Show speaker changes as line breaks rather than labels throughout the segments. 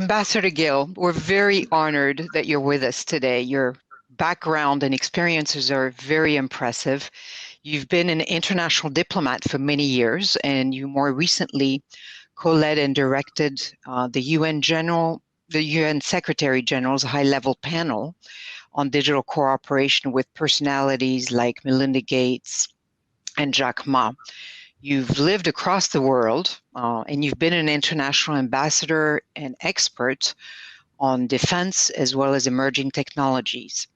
Ambassador Gill, we're very honored that you're with us today. Your background and experiences are very impressive. You've been an international diplomat for many years, and you more recently co-led and directed the UN Secretary General's high-level panel on digital cooperation with personalities like Melinda Gates and Jack Ma. You've lived across the world, and you've been an international ambassador and expert on defense as well as emerging technologies.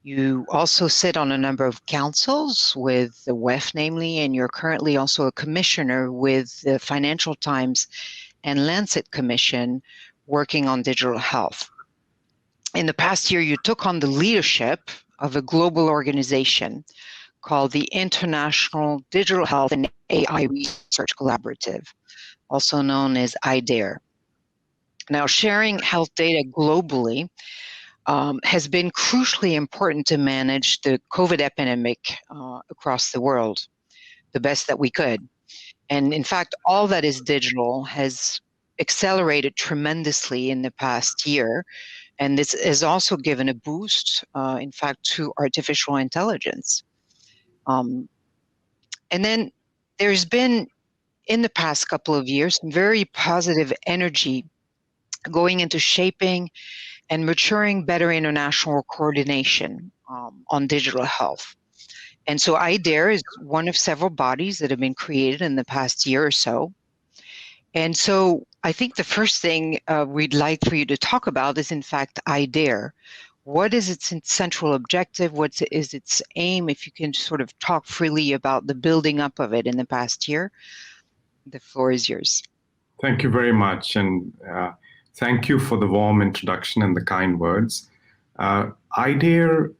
You also sit on a number of councils with the WEF, namely, and you're currently also a commissioner with the Financial Times and Lancet Commission working on digital health. In the past year, you took on the leadership of a global organization called the International Digital Health and AI Research Collaborative, also known as IDAIR. Now, sharing health data globally has been crucially important to manage the COVID epidemic across the world the best that we could. And in fact, all that is digital has accelerated tremendously in the past year. And this has also given a boost, in fact, to artificial intelligence. And then there's been, in the past couple of years, some very positive energy going into shaping and maturing better international coordination on digital health. And so IDAIR is one of several bodies that have been created in the past year or so. And so I think the first thing we'd like for you to talk about is, in fact, IDAIR. What is its central objective? What is its aim? If you can sort of talk freely about the building up of it in the past year, the floor is yours.
Thank you very much. And thank you for the warm introduction and the kind words. IDAIR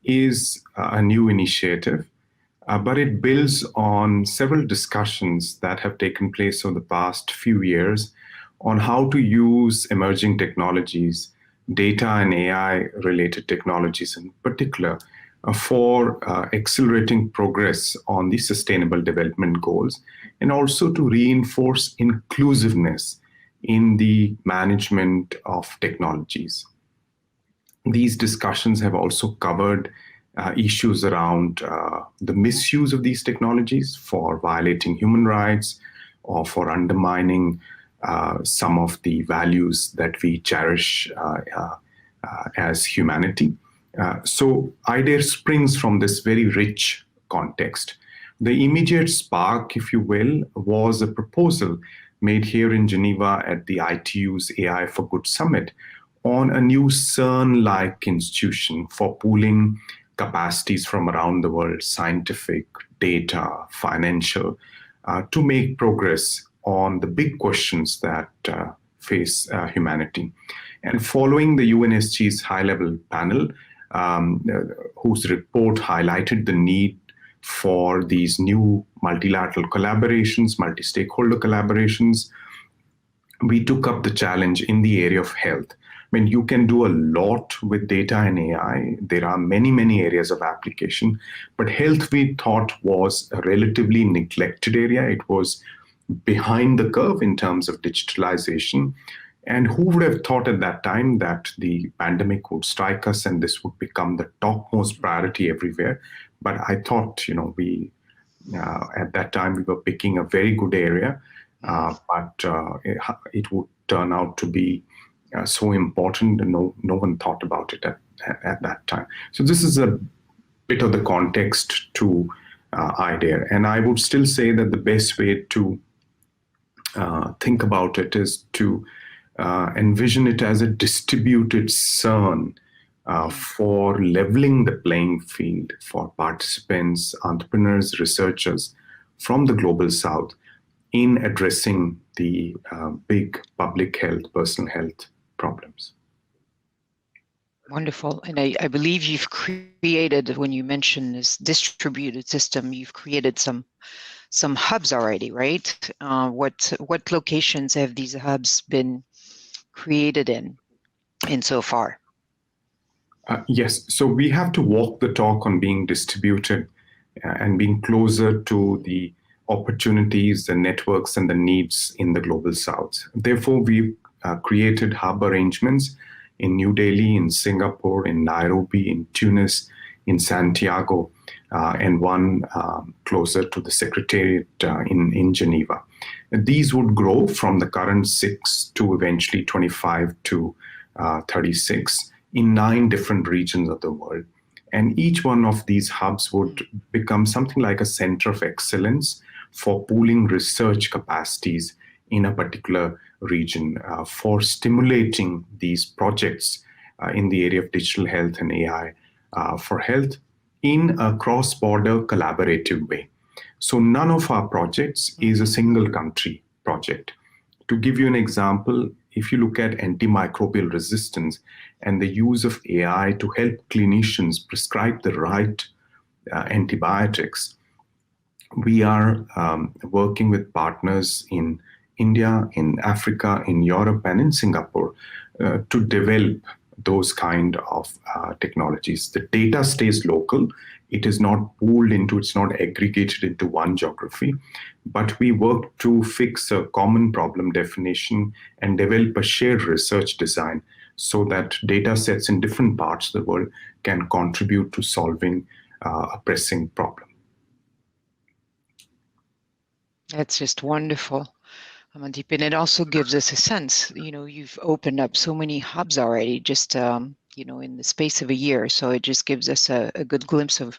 is a new initiative, but it builds on several discussions that have taken place over the past few years on how to use emerging technologies, data and AI-related technologies in particular, for accelerating progress on the Sustainable Development Goals, and also to reinforce inclusiveness in the management of technologies. These discussions have also covered issues around the misuse of these technologies for violating human rights or for undermining some of the values that we cherish as humanity. So IDAIR springs from this very rich context. The immediate spark, if you will, was a proposal made here in Geneva at the ITU's AI for Good Summit on a new CERN-like institution for pooling capacities from around the world, scientific, data, financial, to make progress on the big questions that face humanity. And following the UNSG's high-level panel, whose report highlighted the need for these new multilateral collaborations, multi-stakeholder collaborations, we took up the challenge in the area of health. I mean, you can do a lot with data and AI. There are many, many areas of application, but health, we thought, was a relatively neglected area. It was behind the curve in terms of digitalization. And who would have thought at that time that the pandemic would strike us and this would become the topmost priority everywhere? But I thought, we at that time we were picking a very good area, but it would turn out to be so important, and no one thought about it at that time. So this is a bit of the context to IDAIR, and I would still say that the best way to think about it is to envision it as a distributed CERN for leveling the playing field for participants, entrepreneurs, researchers from the global south in addressing the big public health, personal health problems.
Wonderful. And I believe you've created, when you mentioned this distributed system, you've created some hubs already, right? What locations have these hubs been created in so far?
Yes, so we have to walk the talk on being distributed and being closer to the opportunities, the networks, and the needs in the global south. Therefore, we've created hub arrangements in New Delhi, in Singapore, in Nairobi, in Tunis, in Santiago, and one closer to the Secretariat in Geneva. And these would grow from the current 6 to eventually 25 to 36 in 9 different regions of the world. And each one of these hubs would become something like a center of excellence for pooling research capacities in a particular region, for stimulating these projects in the area of digital health and AI for health in a cross-border collaborative way. So none of our projects is a single country project. To give you an example, if you look at antimicrobial resistance and the use of AI to help clinicians prescribe the right antibiotics, we are working with partners in India, in Africa, in Europe, and in Singapore to develop those kind of technologies. The data stays local. It is not pooled into, it's not aggregated into one geography, but we work to fix a common problem definition and develop a shared research design so that data sets in different parts of the world can contribute to solving a pressing problem.
That's just wonderful, Amandeep. And it also gives us a sense, you've opened up so many hubs already just, in the space of a year. So it just gives us a good glimpse of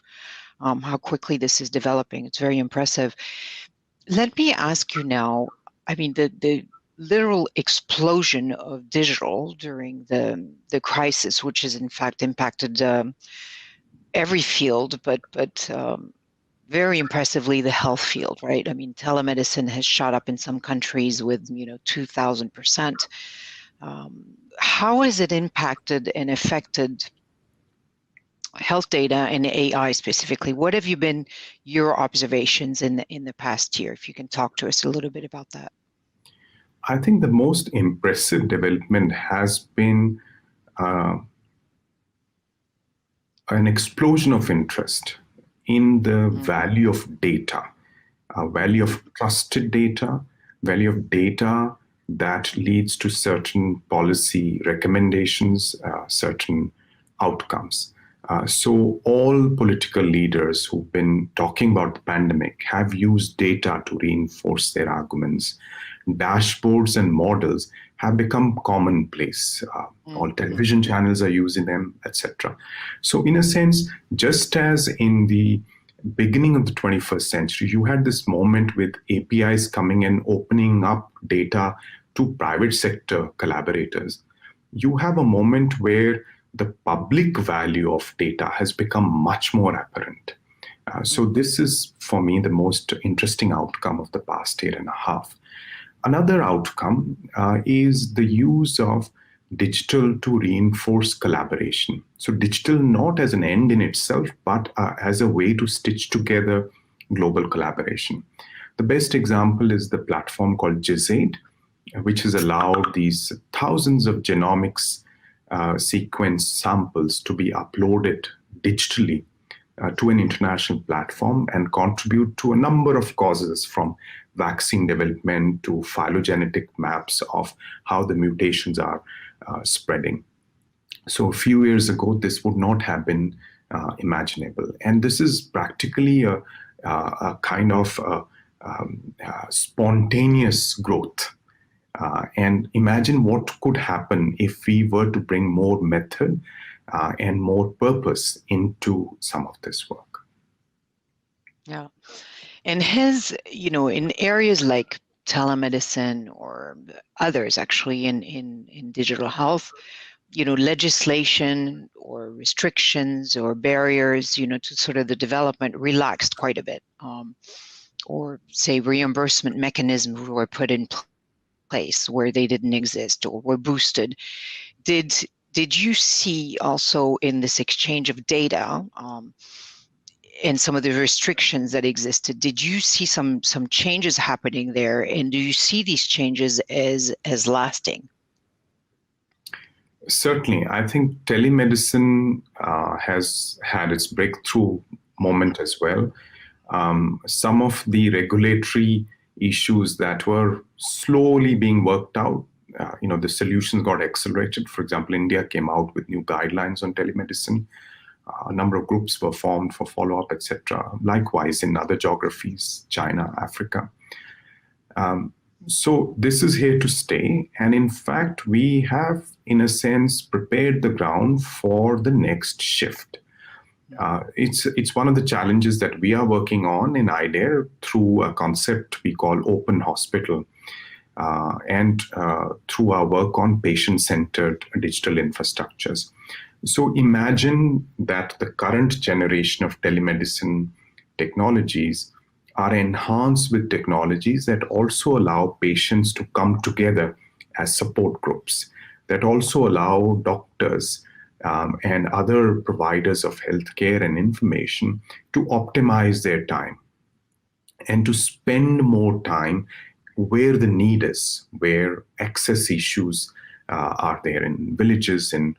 how quickly this is developing. It's very impressive. Let me ask you now, I mean, the literal explosion of digital during the crisis, which has in fact impacted every field, but very impressively the health field, right? I mean, telemedicine has shot up in some countries with 2,000%. How has it impacted and affected health data and AI specifically? What have been your observations in the past year? If you can talk to us a little bit about that.
I think the most impressive development has been an explosion of interest in the value of data, value of trusted data, value of data that leads to certain policy recommendations, certain outcomes. So all political leaders who've been talking about the pandemic have used data to reinforce their arguments. Dashboards and models have become commonplace. All television channels are using them, etc. So in a sense, just as in the beginning of the 21st century, you had this moment with APIs coming and opening up data to private sector collaborators. You have a moment where the public value of data has become much more apparent. So this is, for me, the most interesting outcome of the past year and a half. Another outcome is the use of digital to reinforce collaboration. So digital not as an end in itself, but as a way to stitch together global collaboration. The best example is the platform called GISAID, which has allowed these thousands of genomics sequence samples to be uploaded digitally to an international platform and contribute to a number of causes, from vaccine development to phylogenetic maps of how the mutations are spreading. So a few years ago, this would not have been imaginable. And this is practically a kind of spontaneous growth. And imagine what could happen if we were to bring more method and more purpose into some of this work.
Yeah. And in areas like telemedicine or others actually in digital health, legislation or restrictions or barriers, to sort of the development relaxed quite a bit. Or say reimbursement mechanisms were put in place where they didn't exist or were boosted. Did you see also in this exchange of data and some of the restrictions that existed, did you see some changes happening there? And do you see these changes as lasting?
Certainly. I think telemedicine has had its breakthrough moment as well. Some of the regulatory issues that were slowly being worked out the solutions got accelerated. For example, India came out with new guidelines on telemedicine. A number of groups were formed for follow-up, etc. Likewise, in other geographies, China, Africa. So this is here to stay. And in fact, we have, in a sense, prepared the ground for the next shift. It's one of the challenges that we are working on in I-DAIR through a concept we call open hospital, and through our work on patient-centered digital infrastructures. So imagine that the current generation of telemedicine technologies are enhanced with technologies that also allow patients to come together as support groups, that also allow doctors and other providers of healthcare and information to optimize their time and to spend more time where the need is, where access issues are there in villages, in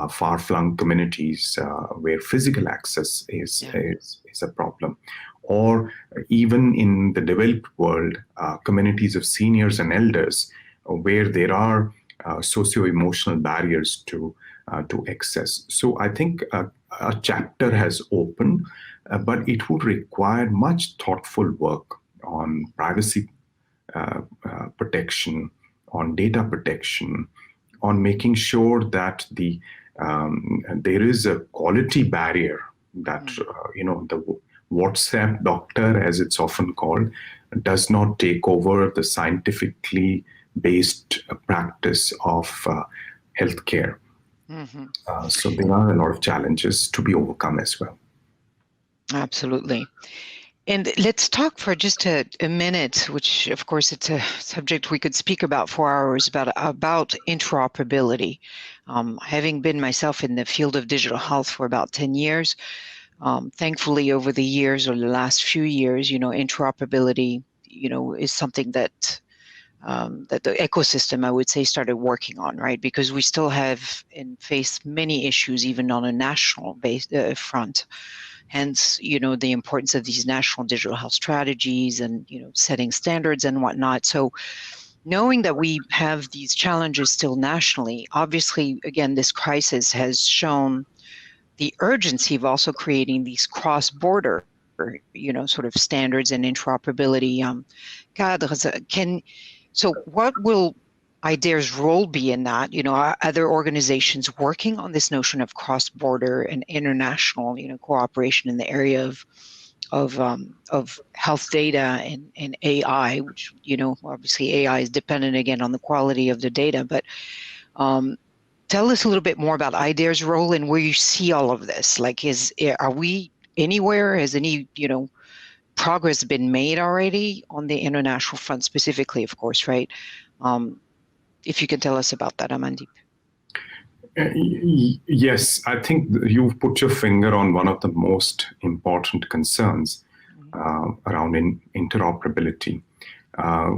far-flung communities where physical access is a problem, or even in the developed world, communities of seniors and elders where there are socio-emotional barriers to access. So I think a chapter has opened, but it would require much thoughtful work on privacy protection, on data protection, on making sure that there is a quality barrier that the WhatsApp doctor, as it's often called, does not take over the scientifically based practice of healthcare. So there are a lot of challenges to be overcome as well.
Absolutely. And let's talk for just a minute, which of course it's a subject we could speak about for hours, about interoperability. Having been myself in the field of digital health for about 10 years, thankfully over the years or the last few years, interoperability, is something that that the ecosystem, I would say, started working on, right? Because we still have and face many issues, even on a national front. Hence, the importance of these national digital health strategies and, setting standards and whatnot. So knowing that we have these challenges still nationally, obviously, again, this crisis has shown the urgency of also creating these cross-border, sort of standards and interoperability cadres. So what will I-DAIR's role be in that? Are other organizations working on this notion of cross-border and international, cooperation in the area of health data and AI, which, obviously AI is dependent again on the quality of the data. But tell us a little bit more about I-DAIR's role and where you see all of this. Like, are we anywhere? Has any, progress been made already on the international front specifically, of course, right? If you can tell us about that, Amandeep.
Yes, I think you've put your finger on one of the most important concerns around interoperability,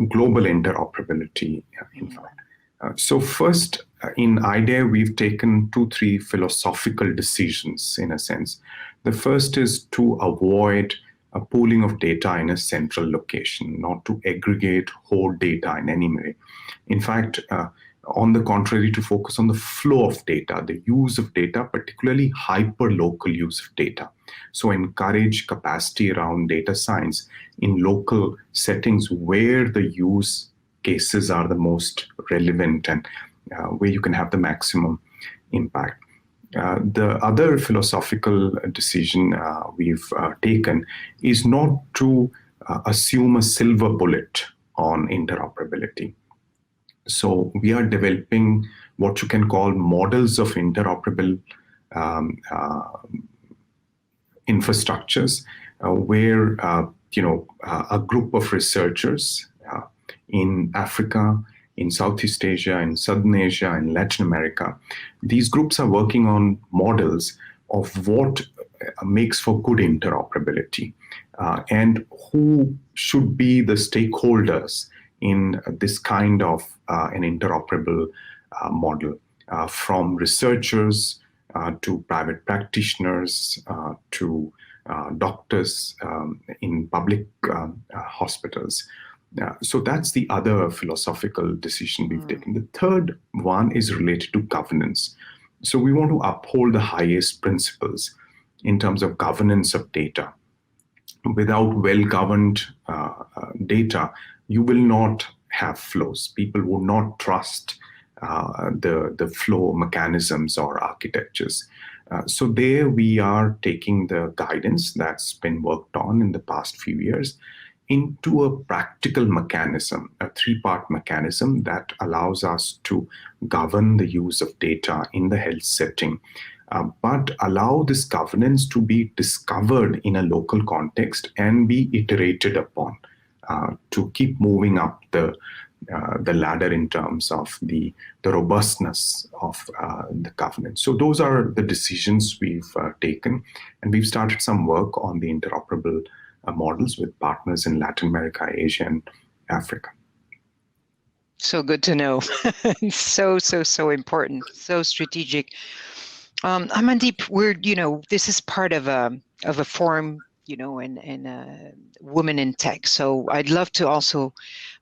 global interoperability, in fact. So first, in I-DAIR, we've taken 2-3 philosophical decisions, in a sense. The first is to avoid a pooling of data in a central location, not to aggregate whole data in any way. In fact, on the contrary, to focus on the flow of data, the use of data, particularly hyper-local use of data. So encourage capacity around data science in local settings where the use cases are the most relevant and where you can have the maximum impact. The other philosophical decision we've taken is not to assume a silver bullet on interoperability. So we are developing what you can call models of interoperable infrastructures, where a group of researchers in Africa, in Southeast Asia, in Southern Asia, in Latin America, these groups are working on models of what makes for good interoperability and who should be the stakeholders in this kind of an interoperable model, from researchers to private practitioners to doctors in public hospitals. So that's the other philosophical decision we've taken. The third one is related to governance. So we want to uphold the highest principles in terms of governance of data. Without well-governed data, you will not have flows. People will not trust the flow mechanisms or architectures. So there we are taking the guidance that's been worked on in the past few years into a practical mechanism, a three-part mechanism that allows us to govern the use of data in the health setting, but allow this governance to be discovered in a local context and be iterated upon to keep moving up the ladder in terms of the robustness of the governance. So those are the decisions we've taken, and we've started some work on the interoperable models with partners in Latin America, Asia, and Africa.
So good to know. so important, so strategic. Amandeep, this is part of a forum, and women in tech. So I'd love to also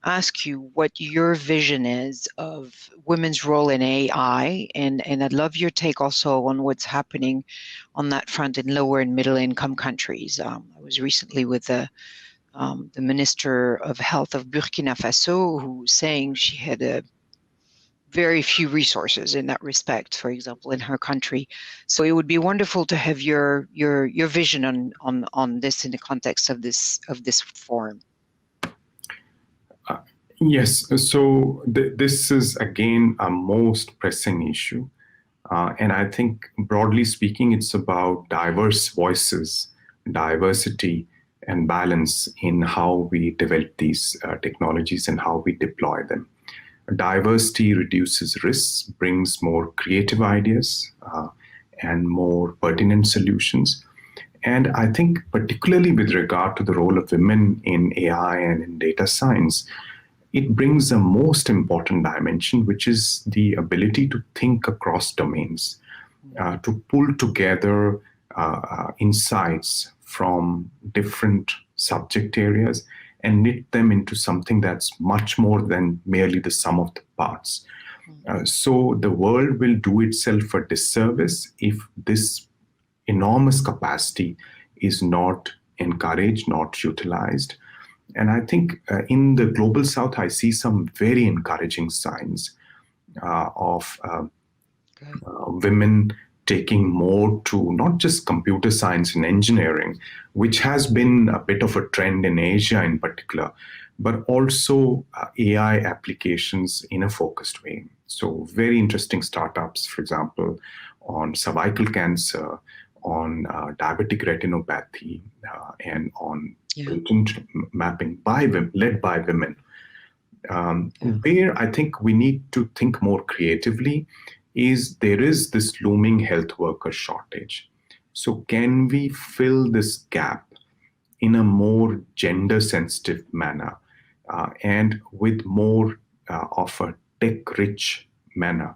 ask you what your vision is of women's role in AI, and I'd love your take also on what's happening on that front in lower and middle income countries. I was recently with the Minister of Health of Burkina Faso, who was saying she had very few resources in that respect, for example, in her country. So it would be wonderful to have your vision on this in the context of this forum.
Yes, so this is again a most pressing issue. And I think broadly speaking, it's about diverse voices, diversity, and balance in how we develop these technologies and how we deploy them. Diversity reduces risks, brings more creative ideas and more pertinent solutions. And I think particularly with regard to the role of women in AI and in data science, it brings the most important dimension, which is the ability to think across domains, to pull together insights from different subject areas and knit them into something that's much more than merely the sum of the parts. So the world will do itself a disservice if this enormous capacity is not encouraged, not utilized. And I think in the global south, I see some very encouraging signs of women taking more to not just computer science and engineering, which has been a bit of a trend in Asia in particular, but also AI applications in a focused way. So very interesting startups, for example, on cervical cancer, on diabetic retinopathy, and on patent mapping led by women. Where I think we need to think more creatively is there is this looming health worker shortage. So can we fill this gap in a more gender-sensitive manner and with more of a tech-rich manner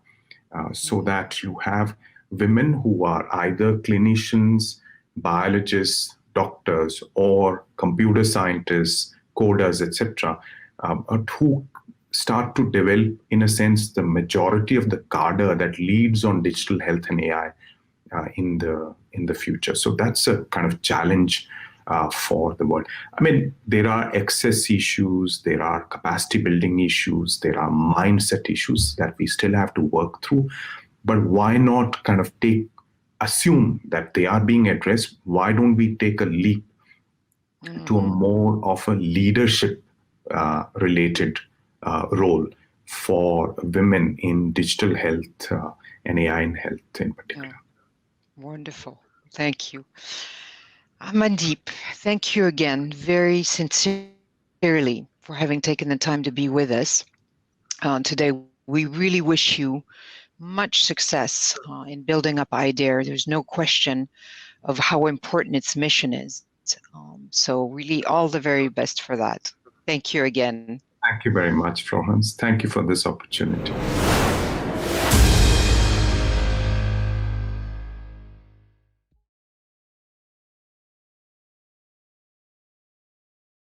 so that you have women who are either clinicians, biologists, doctors, or computer scientists, coders, etc., who start to develop, in a sense, the majority of the cadre that leads on digital health and AI in the future. So that's a kind of challenge for the world. I mean, there are access issues, there are capacity building issues, there are mindset issues that we still have to work through. But why not kind of assume that they are being addressed? Why don't we take a leap to a more of a leadership related role for women in digital health and AI in health in particular?
Wonderful. Thank you. Amandeep, thank you again very sincerely for having taken the time to be with us today. We really wish you much success in building up IDAIR. There's no question of how important its mission is. So really all the very best for that. Thank you again.
Thank you very much, Florence. Thank you for this opportunity.